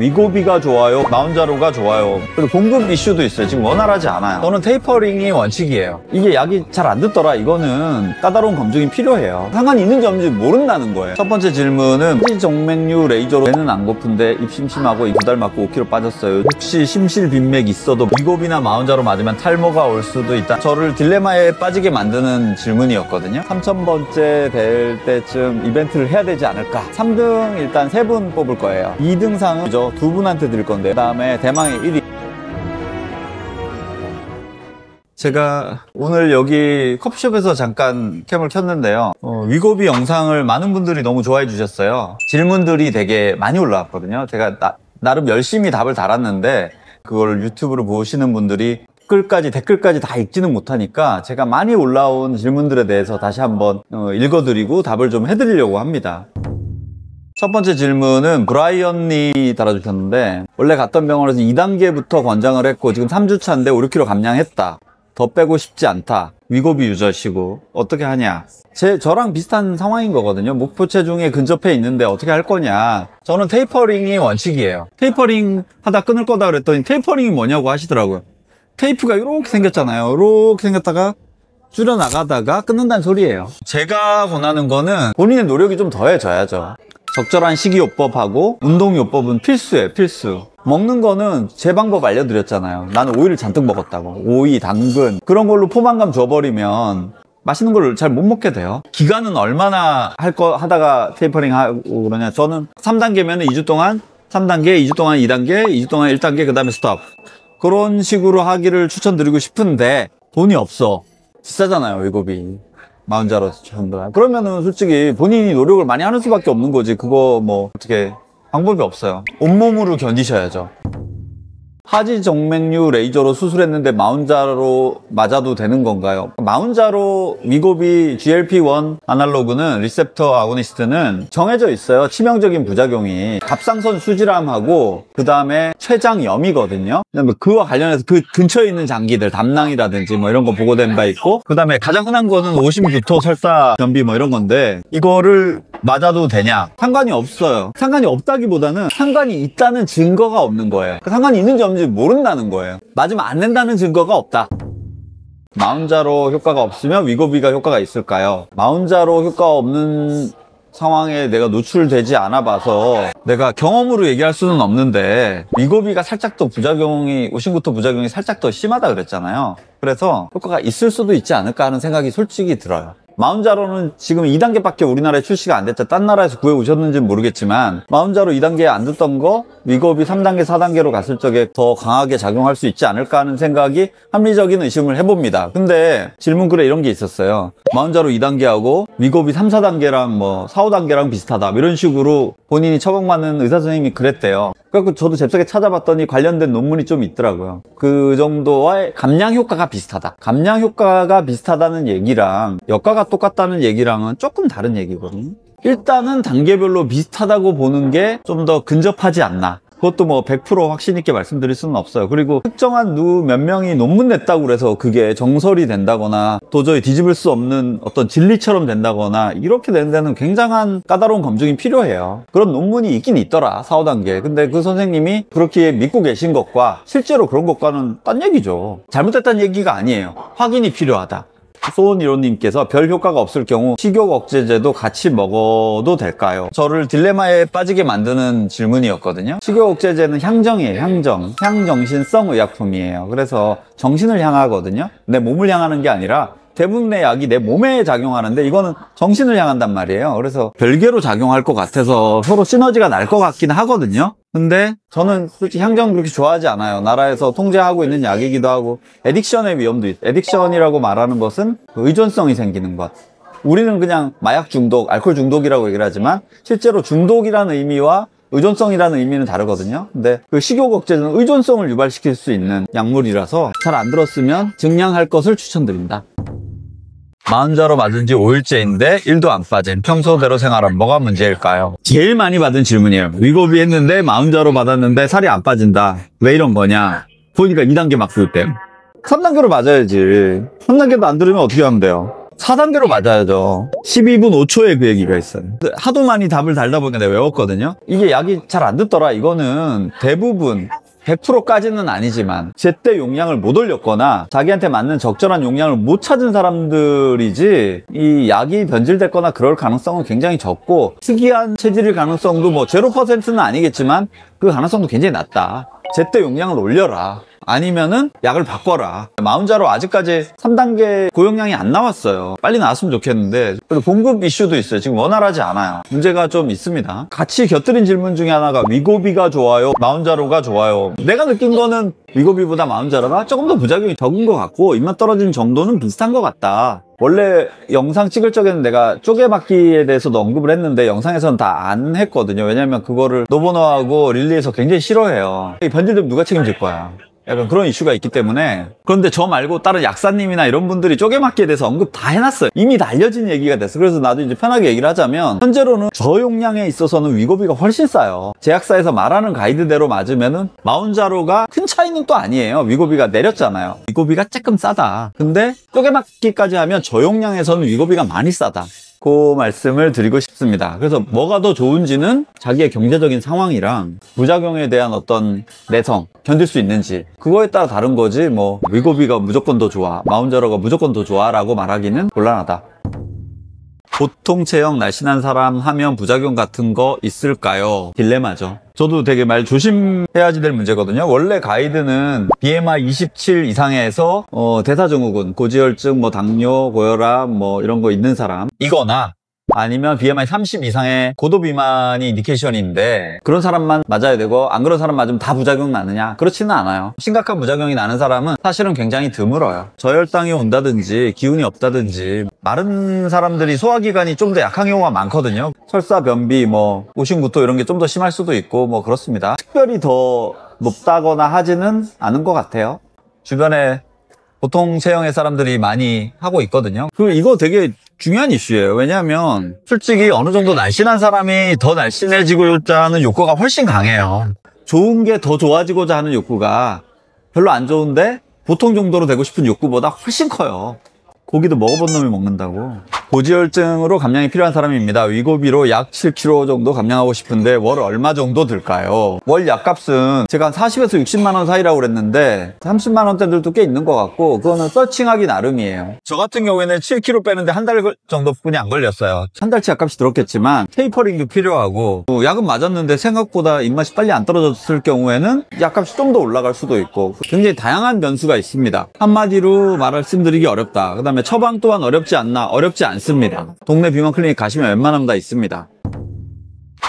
위고비가 좋아요, 마운자로가 좋아요. 그리고 공급 이슈도 있어요. 지금 원활하지 않아요. 저는 테이퍼링이 원칙이에요. 이게 약이 잘 안 듣더라. 이거는 까다로운 검증이 필요해요. 상관이 있는지 없는지 모른다는 거예요. 첫 번째 질문은 정맥류 레이저로 배는 안 고픈데 입 심심하고 2달 맞고 5kg 빠졌어요. 혹시 심실빈맥 있어도 위고비나 마운자로 맞으면 탈모가 올 수도 있다. 저를 딜레마에 빠지게 만드는 질문이었거든요. 3000번째 될 때쯤 이벤트를 해야 되지 않을까. 3등 일단 3분 뽑을 거예요. 2등 상은 저 2분한테 드릴 건데, 그 다음에 대망의 1위. 제가 오늘 여기 커피숍에서 잠깐 캠을 켰는데요. 위고비 영상을 많은 분들이 너무 좋아해 주셨어요. 질문들이 되게 많이 올라왔거든요. 제가 나름 열심히 답을 달았는데 그걸 유튜브로 보시는 분들이 댓글까지 다 읽지는 못하니까 제가 많이 올라온 질문들에 대해서 다시 한번 읽어드리고 답을 좀 해드리려고 합니다. 첫 번째 질문은 브라이언님이 달아주셨는데, 원래 갔던 병원에서 2단계부터 권장을 했고 지금 3주차인데 5, 6kg 감량했다. 더 빼고 싶지 않다. 위고비 유저시고 어떻게 하냐. 저랑 비슷한 상황인 거거든요. 목표 체중에 근접해 있는데 어떻게 할 거냐. 저는 테이퍼링이 원칙이에요. 테이퍼링 하다 끊을 거다 그랬더니 테이퍼링이 뭐냐고 하시더라고요. 테이프가 이렇게 생겼잖아요. 이렇게 생겼다가 줄여나가다가 끊는다는 소리예요. 제가 권하는 거는 본인의 노력이 좀 더해져야죠. 적절한 식이요법하고 운동요법은 필수예요. 필수. 먹는 거는 제 방법 알려드렸잖아요. 나는 오이를 잔뜩 먹었다고. 오이, 당근 그런 걸로 포만감 줘버리면 맛있는 걸 잘 못 먹게 돼요. 기간은 얼마나 하다가 테이퍼링 하고 그러냐. 저는 3단계면 2주 동안 3단계, 2주 동안 2단계, 2주 동안 1단계, 그 다음에 스톱. 그런 식으로 하기를 추천드리고 싶은데 돈이 없어. 비싸잖아요, 위고비. 마운자로 전부. 그러면은 솔직히 본인이 노력을 많이 하는 수밖에 없는 거지. 그거 뭐 어떻게 방법이 없어요. 온몸으로 견디셔야죠. 하지 정맥류 레이저로 수술했는데 마운자로 맞아도 되는 건가요? 마운자로 위고비 GLP-1 아날로그는 리셉터 아고니스트는 정해져 있어요. 치명적인 부작용이 갑상선 수질암하고 그 다음에 췌장염이거든요. 그와 관련해서 그 근처에 있는 장기들, 담낭이라든지 뭐 이런 거 보고된 바 있고, 그 다음에 가장 흔한 거는 오심규토 설사 변비 뭐 이런 건데, 이거를 맞아도 되냐? 상관이 없어요. 상관이 없다기보다는 상관이 있다는 증거가 없는 거예요. 상관이 있는지 없는지 모른다는 거예요. 맞으면 안 된다는 증거가 없다. 마운자로 효과가 없으면 위고비가 효과가 있을까요? 마운자로 효과가 없는 상황에 내가 노출되지 않아 봐서 내가 경험으로 얘기할 수는 없는데, 위고비가 살짝 더 오심부터 부작용이 살짝 더 심하다 그랬잖아요. 그래서 효과가 있을 수도 있지 않을까 하는 생각이 솔직히 들어요. 마운자로는 지금 2단계밖에 우리나라에 출시가 안 됐죠. 딴 나라에서 구해 오셨는지는 모르겠지만 마운자로 2단계에 안 듣던 거 위고비 3단계, 4단계로 갔을 적에 더 강하게 작용할 수 있지 않을까 하는 생각이 합리적인 의심을 해봅니다. 근데 질문글에 이런 게 있었어요. 마운자로 2단계하고 위고비 3, 4단계랑 뭐 4, 5단계랑 비슷하다. 이런 식으로 본인이 처방받는 의사 선생님이 그랬대요. 그래서 저도 잽싸게 찾아봤더니 관련된 논문이 좀 있더라고요. 그 정도와의 감량 효과가 비슷하다. 감량 효과가 비슷하다는 얘기랑 효과가 똑같다는 얘기랑은 조금 다른 얘기거든요. 일단은 단계별로 비슷하다고 보는 게 좀 더 근접하지 않나. 그것도 뭐 100% 확신 있게 말씀드릴 수는 없어요. 그리고 특정한 몇 명이 논문 냈다고 그래서 그게 정설이 된다거나 도저히 뒤집을 수 없는 어떤 진리처럼 된다거나 이렇게 되는 데는 굉장한 까다로운 검증이 필요해요. 그런 논문이 있긴 있더라, 4, 5단계. 근데 그 선생님이 그렇게 믿고 계신 것과 실제로 그런 것과는 딴 얘기죠. 잘못됐다는 얘기가 아니에요. 확인이 필요하다. 소은이로님께서 별 효과가 없을 경우 식욕 억제제도 같이 먹어도 될까요? 저를 딜레마에 빠지게 만드는 질문이었거든요. 식욕 억제제는 향정이에요. 향정신성 의약품이에요. 그래서 정신을 향하거든요. 내 몸을 향하는 게 아니라 대부분의 약이 내 몸에 작용하는데 이거는 정신을 향한단 말이에요. 그래서 별개로 작용할 것 같아서 서로 시너지가 날 것 같긴 하거든요. 근데 저는 솔직히 향정 그렇게 좋아하지 않아요. 나라에서 통제하고 있는 약이기도 하고, 에딕션의 위험도 있어요. 에딕션이라고 말하는 것은 의존성이 생기는 것. 우리는 그냥 마약 중독, 알코올 중독이라고 얘기를 하지만 실제로 중독이라는 의미와 의존성이라는 의미는 다르거든요. 근데 그 식욕 억제제는 의존성을 유발시킬 수 있는 약물이라서 잘 안 들었으면 증량할 것을 추천드립니다. 마운자로 맞은 지 5일째인데 1도 안 빠진 평소대로 생활은 뭐가 문제일까요? 제일 많이 받은 질문이에요. 위고비 했는데 마운자로 받았는데 살이 안 빠진다. 왜 이런 거냐? 보니까 2단계 막 들을 때 3단계로 맞아야지. 3단계도 안 들으면 어떻게 하면 돼요? 4단계로 맞아야죠. 12분 5초에 그 얘기가 있어요. 하도 많이 답을 달다 보니까 내가 외웠거든요. 이게 약이 잘 안 듣더라. 이거는 대부분 100%까지는 아니지만 제때 용량을 못 올렸거나 자기한테 맞는 적절한 용량을 못 찾은 사람들이지, 이 약이 변질됐거나 그럴 가능성은 굉장히 적고, 특이한 체질일 가능성도 뭐 0%는 아니겠지만 그 가능성도 굉장히 낮다. 제때 용량을 올려라. 아니면은 약을 바꿔라. 마운자로 아직까지 3단계 고용량이 안 나왔어요. 빨리 나왔으면 좋겠는데, 그리고 공급 이슈도 있어요. 지금 원활하지 않아요. 문제가 좀 있습니다. 같이 곁들인 질문 중에 하나가 위고비가 좋아요, 마운자로가 좋아요. 내가 느낀 거는 위고비보다 마운자로가 조금 더 부작용이 적은 것 같고, 입맛 떨어지는 정도는 비슷한 것 같다. 원래 영상 찍을 적에는 내가 쪼개박기에 대해서도 언급을 했는데 영상에서는 다 안 했거든요. 왜냐면 그거를 노버너하고 릴리에서 굉장히 싫어해요. 변질되면 누가 책임질 거야. 약간 그런 이슈가 있기 때문에. 그런데 저 말고 다른 약사님이나 이런 분들이 쪼개막기에 대해서 언급 다 해놨어요. 이미 다 알려진 얘기가 됐어. 그래서 나도 이제 편하게 얘기를 하자면, 현재로는 저용량에 있어서는 위고비가 훨씬 싸요. 제약사에서 말하는 가이드대로 맞으면은 마운자로가 큰 차이는 또 아니에요. 위고비가 내렸잖아요. 위고비가 조금 싸다. 근데 쪼개막기까지 하면 저용량에서는 위고비가 많이 싸다. 그 말씀을 드리고 싶습니다. 그래서 뭐가 더 좋은지는 자기의 경제적인 상황이랑 부작용에 대한 어떤 내성, 견딜 수 있는지, 그거에 따라 다른 거지, 뭐 위고비가 무조건 더 좋아, 마운자로가 무조건 더 좋아 라고 말하기는 곤란하다. 보통 체형 날씬한 사람 하면 부작용 같은 거 있을까요? 딜레마죠. 저도 되게 말 조심해야지 될 문제거든요. 원래 가이드는 BMI 27 이상에서 대사증후군, 고지혈증, 뭐 당뇨, 고혈압 뭐 이런 거 있는 사람 이거나, 아니면 BMI 30 이상의 고도 비만이 인디케이션인데, 그런 사람만 맞아야 되고 안 그런 사람 맞으면 다 부작용 나느냐? 그렇지는 않아요. 심각한 부작용이 나는 사람은 사실은 굉장히 드물어요. 저혈당이 온다든지 기운이 없다든지, 마른 사람들이 소화기관이 좀 더 약한 경우가 많거든요. 설사, 변비, 뭐 오심구토 이런 게 좀 더 심할 수도 있고 뭐 그렇습니다. 특별히 더 높다거나 하지는 않은 것 같아요. 주변에 보통 체형의 사람들이 많이 하고 있거든요. 이거 되게 중요한 이슈예요. 왜냐하면 솔직히 어느 정도 날씬한 사람이 더 날씬해지고자 하는 욕구가 훨씬 강해요. 좋은 게 더 좋아지고자 하는 욕구가 별로 안 좋은데 보통 정도로 되고 싶은 욕구보다 훨씬 커요. 고기도 먹어본 놈이 먹는다고. 고지혈증으로 감량이 필요한 사람입니다. 위고비로 약 7kg 정도 감량하고 싶은데 월 얼마 정도 들까요? 월 약값은 제가 한 40에서 60만 원 사이라고 그랬는데 30만 원대들도 꽤 있는 것 같고, 그거는 서칭하기 나름이에요. 저 같은 경우에는 7kg 빼는데 한 달 정도뿐이 안 걸렸어요. 한 달치 약값이 들었겠지만 테이퍼링도 필요하고, 약은 맞았는데 생각보다 입맛이 빨리 안 떨어졌을 경우에는 약값이 좀 더 올라갈 수도 있고, 굉장히 다양한 변수가 있습니다. 한마디로 말씀드리기 어렵다. 그 다음에 처방 또한 어렵지 않나? 어렵지 않습니다. 동네 비만 클리닉 가시면 웬만하면 다 있습니다.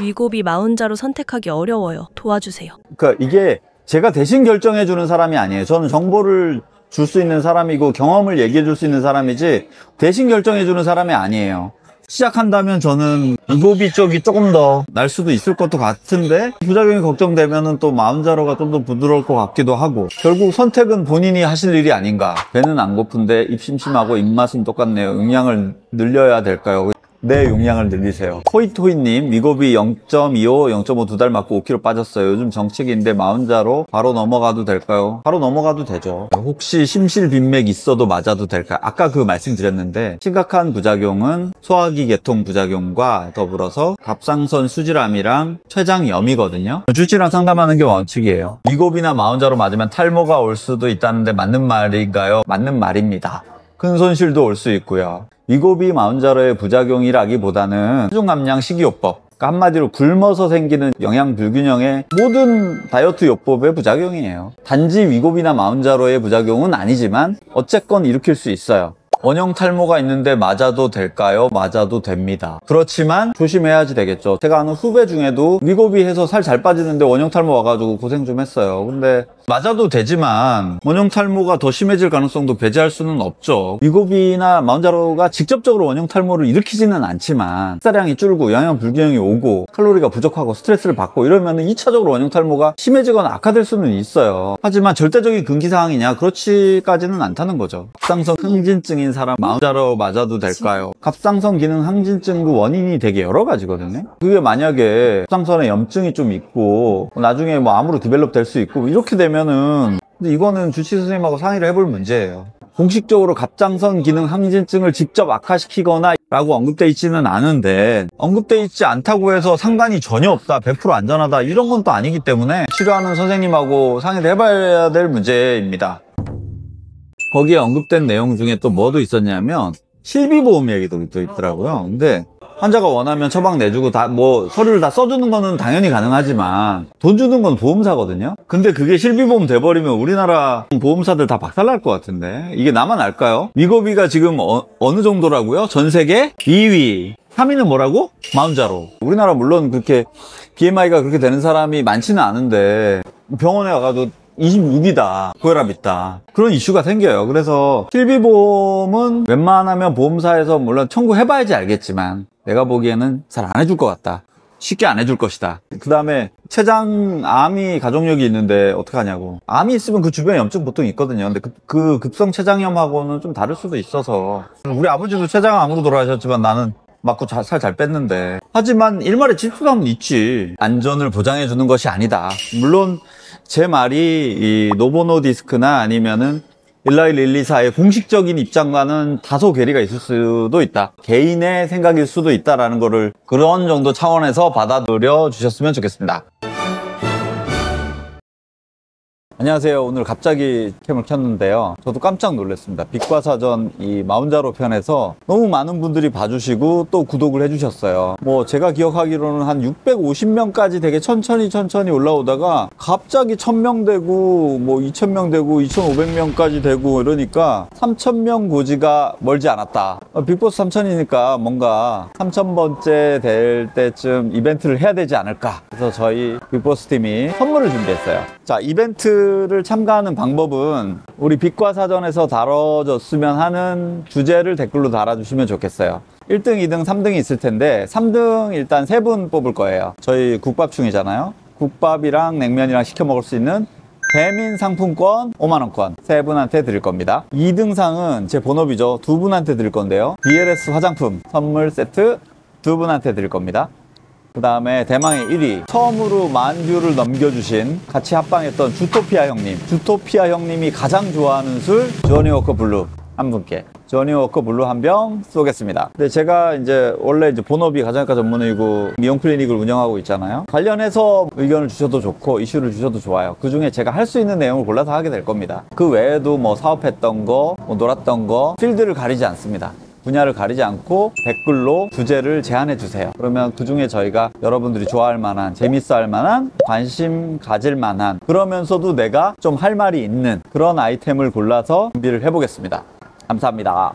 위고비 마운자로 선택하기 어려워요. 도와주세요. 그러니까 이게 제가 대신 결정해 주는 사람이 아니에요. 저는 정보를 줄 수 있는 사람이고 경험을 얘기해 줄 수 있는 사람이지 대신 결정해 주는 사람이 아니에요. 시작한다면 저는 위고비 쪽이 조금 더 날 수도 있을 것도 같은데, 부작용이 걱정되면은 또 마운자로가 좀 더 부드러울 것 같기도 하고, 결국 선택은 본인이 하실 일이 아닌가. 배는 안 고픈데 입 심심하고 입맛은 똑같네요. 용량을 늘려야 될까요? 네, 용량을 늘리세요. 토이토이님, 위고비 0.25, 0.5 두 달 맞고 5kg 빠졌어요. 요즘 정책인데 마운자로 바로 넘어가도 될까요? 바로 넘어가도 되죠. 혹시 심실빈맥 있어도 맞아도 될까요? 아까 그 말씀드렸는데, 심각한 부작용은 소화기 계통 부작용과 더불어서 갑상선 수질암이랑 췌장염이거든요. 주치랑 상담하는 게 원칙이에요. 위고비나 마운자로 맞으면 탈모가 올 수도 있다는데 맞는 말인가요? 맞는 말입니다. 큰 손실도 올 수 있고요. 위고비 마운자로의 부작용이라기보다는 체중 감량 식이요법, 그러니까 한마디로 굶어서 생기는 영양 불균형의 모든 다이어트 요법의 부작용이에요. 단지 위고비나 마운자로의 부작용은 아니지만 어쨌건 일으킬 수 있어요. 원형 탈모가 있는데 맞아도 될까요? 맞아도 됩니다. 그렇지만 조심해야지 되겠죠. 제가 아는 후배 중에도 위고비 해서 살 잘 빠지는데 원형 탈모 와가지고 고생 좀 했어요. 근데 맞아도 되지만 원형 탈모가 더 심해질 가능성도 배제할 수는 없죠. 위고비나 마운자로가 직접적으로 원형 탈모를 일으키지는 않지만 식사량이 줄고 영양 불균형이 오고 칼로리가 부족하고 스트레스를 받고 이러면 2차적으로 원형 탈모가 심해지거나 악화될 수는 있어요. 하지만 절대적인 금기사항이냐? 그렇지까지는 않다는 거죠. 갑상선 항진증인 사람 마운자로 맞아도 될까요? 갑상선 기능 항진증 원인이 되게 여러 가지거든요. 그게 만약에 갑상선에 염증이 좀 있고 나중에 뭐 암으로 디벨롭 될 수 있고 이렇게 되면은, 근데 이거는 주치 선생님하고 상의를 해볼 문제예요. 공식적으로 갑장선 기능 항진증을 직접 악화시키거나 라고 언급돼 있지는 않은데, 언급돼 있지 않다고 해서 상관이 전혀 없다, 100% 안전하다 이런 건 또 아니기 때문에 치료하는 선생님하고 상의를 해봐야 될 문제입니다. 거기에 언급된 내용 중에 또 뭐도 있었냐면 실비보험 얘기도 또 있더라고요. 근데 환자가 원하면 처방 내주고 다 뭐 서류를 다 써주는 거는 당연히 가능하지만 돈 주는 건 보험사거든요. 근데 그게 실비보험 돼버리면 우리나라 보험사들 다 박살날 것 같은데 이게 나만 알까요? 위고비가 지금 어느 정도라고요? 전 세계 2위. 3위는 뭐라고? 마운자로. 우리나라 물론 그렇게 BMI가 그렇게 되는 사람이 많지는 않은데 병원에 가가도 26이다, 고혈압 있다, 그런 이슈가 생겨요. 그래서 실비보험은 웬만하면 보험사에서 물론 청구해봐야지 알겠지만 내가 보기에는 잘 안 해줄 것 같다, 쉽게 안 해줄 것이다. 그 다음에 췌장암이 가족력이 있는데 어떡하냐고. 암이 있으면 그 주변에 염증 보통 있거든요. 근데 그 급성 췌장염하고는 좀 다를 수도 있어서. 우리 아버지도 췌장암으로 돌아가셨지만 나는 맞고 살 잘 뺐는데. 하지만 일말의 질투감은 있지. 안전을 보장해 주는 것이 아니다. 물론 제 말이 이 노보노디스크나 아니면은 12124의 공식적인 입장과는 다소 괴리가 있을 수도 있다. 개인의 생각일 수도 있다라는 거를 그런 정도 차원에서 받아들여 주셨으면 좋겠습니다. 안녕하세요. 오늘 갑자기 캠을 켰는데요. 저도 깜짝 놀랐습니다. 빛과사전 이 마운자로 편에서 너무 많은 분들이 봐주시고 또 구독을 해주셨어요. 뭐 제가 기억하기로는 한 650명까지 되게 천천히 올라오다가 갑자기 1000명 되고 뭐 2000명 되고 2500명까지 되고 이러니까 3000명 고지가 멀지 않았다. 빅보스 3000이니까 뭔가 3000번째 될 때쯤 이벤트를 해야 되지 않을까. 그래서 저희 빅보스 팀이 선물을 준비했어요. 자, 이벤트를 참가하는 방법은 우리 빛과사전에서 다뤄졌으면 하는 주제를 댓글로 달아주시면 좋겠어요. 1등, 2등, 3등이 있을 텐데 3등 일단 3분 뽑을 거예요. 저희 국밥충이잖아요. 국밥이랑 냉면이랑 시켜 먹을 수 있는 배민 상품권 5만원권 3분한테 드릴 겁니다. 2등상은 제 본업이죠. 2분한테 드릴 건데요. BLS 화장품 선물 세트 2분한테 드릴 겁니다. 그 다음에 대망의 1위, 처음으로 10,000뷰를 넘겨주신 같이 합방했던 주토피아 형님, 주토피아 형님이 가장 좋아하는 술 조니워커 블루 한 분께 조니워커 블루 한 병 쏘겠습니다. 근데 제가 이제 원래 본업이 가정의과 전문의고 미용 클리닉을 운영하고 있잖아요. 관련해서 의견을 주셔도 좋고 이슈를 주셔도 좋아요. 그 중에 제가 할 수 있는 내용을 골라서 하게 될 겁니다. 그 외에도 뭐 사업했던 거, 뭐 놀았던 거, 필드를 가리지 않습니다. 분야를 가리지 않고 댓글로 주제를 제안해 주세요. 그러면 그 중에 저희가 여러분들이 좋아할 만한, 재밌어 할 만한, 관심 가질 만한, 그러면서도 내가 좀 할 말이 있는 그런 아이템을 골라서 준비를 해보겠습니다. 감사합니다.